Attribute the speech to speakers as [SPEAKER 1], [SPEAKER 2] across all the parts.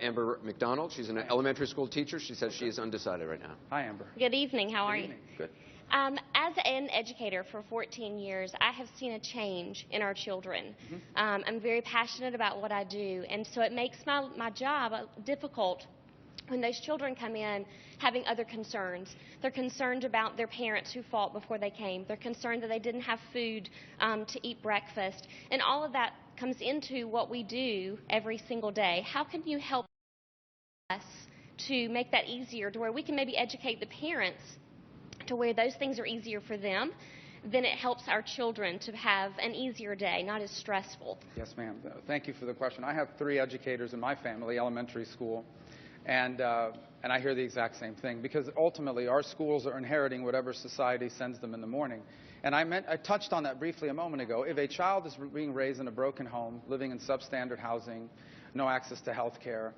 [SPEAKER 1] Amber McDonald. She's an elementary school teacher. She says she is undecided right now.
[SPEAKER 2] Hi, Amber.
[SPEAKER 3] Good evening. How are
[SPEAKER 2] Good
[SPEAKER 3] you?
[SPEAKER 2] evening. Good.
[SPEAKER 3] As an educator for 14 years, I have seen a change in our children. I'm very passionate about what I do, and so it makes my job difficult when those children come in having other concerns. They're concerned about their parents who fought before they came. They're concerned that they didn't have food to eat breakfast. And all of that comes into what we do every single day. How can you help us to make that easier, to where we can maybe educate the parents to where those things are easier for them? Then it helps our children to have an easier day, not as stressful.
[SPEAKER 2] Yes, ma'am. Thank you for the question. I have 3 educators in my family, elementary school, and I hear the exact same thing, because ultimately our schools are inheriting whatever society sends them in the morning. And I touched on that briefly a moment ago. If a child is being raised in a broken home, living in substandard housing, no access to health care,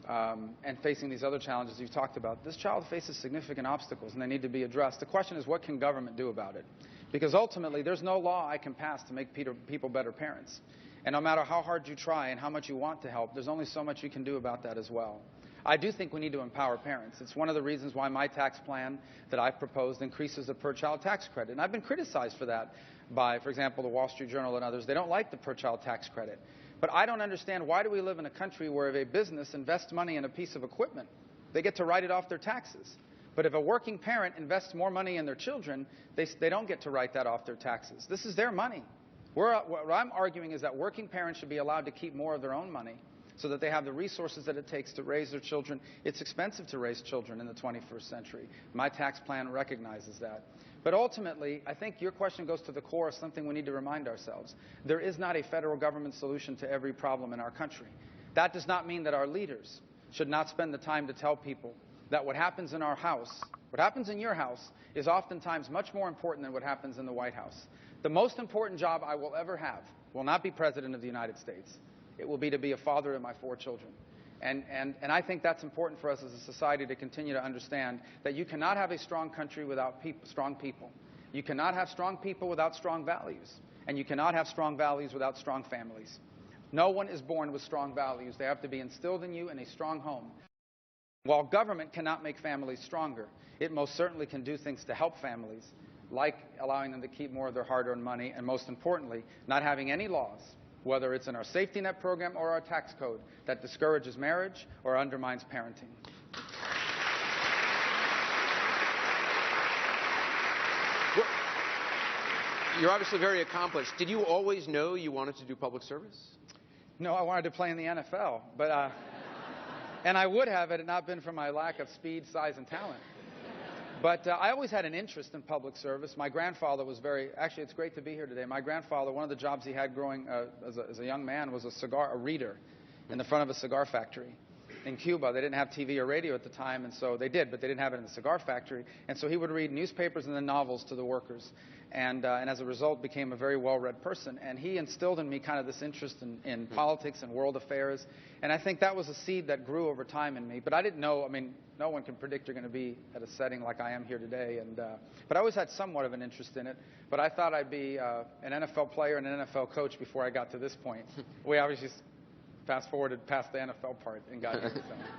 [SPEAKER 2] and facing these other challenges you've talked about, this child faces significant obstacles, and they need to be addressed. The question is, what can government do about it? Because ultimately, there's no law I can pass to make people better parents. And no matter how hard you try and how much you want to help, there's only so much you can do about that as well. I do think we need to empower parents. It's one of the reasons why my tax plan that I've proposed increases the per-child tax credit. And I've been criticized for that by, for example, the Wall Street Journal and others. They don't like the per-child tax credit. But I don't understand, why do we live in a country where if a business invests money in a piece of equipment, they get to write it off their taxes? But if a working parent invests more money in their children, they don't get to write that off their taxes. This is their money. What I'm arguing is that working parents should be allowed to keep more of their own money so that they have the resources that it takes to raise their children. It's expensive to raise children in the 21st century. My tax plan recognizes that. But ultimately, I think your question goes to the core of something we need to remind ourselves. There is not a federal government solution to every problem in our country. That does not mean that our leaders should not spend the time to tell people that what happens in our house, what happens in your house, is oftentimes much more important than what happens in the White House. The most important job I will ever have will not be President of the United States. It will be to be a father to my 4 children. And I think that's important for us as a society to continue to understand that you cannot have a strong country without strong people. You cannot have strong people without strong values. And you cannot have strong values without strong families. No one is born with strong values. They have to be instilled in you in a strong home. While government cannot make families stronger, it most certainly can do things to help families, like allowing them to keep more of their hard-earned money, and most importantly, not having any laws, whether it's in our safety net program or our tax code, that discourages marriage or undermines parenting.
[SPEAKER 1] Well, you're obviously very accomplished. Did you always know you wanted to do public service?
[SPEAKER 2] No, I wanted to play in the NFL, but and I would have had it not been for my lack of speed, size, and talent. But I always had an interest in public service. My grandfather was actually, it's great to be here today. My grandfather, one of the jobs he had growing as a young man was a reader in the front of a cigar factory. In Cuba, they didn't have TV or radio at the time, and so they did, but they didn't have it in the cigar factory. And so he would read newspapers and then novels to the workers. And as a result, became a very well-read person. And he instilled in me kind of this interest in politics and world affairs. And I think that was a seed that grew over time in me. But I didn't know, no one can predict you're going to be at a setting like I am here today. But I always had somewhat of an interest in it. But I thought I'd be an NFL player and an NFL coach before I got to this point. We obviously fast-forwarded past the NFL part and got here. So.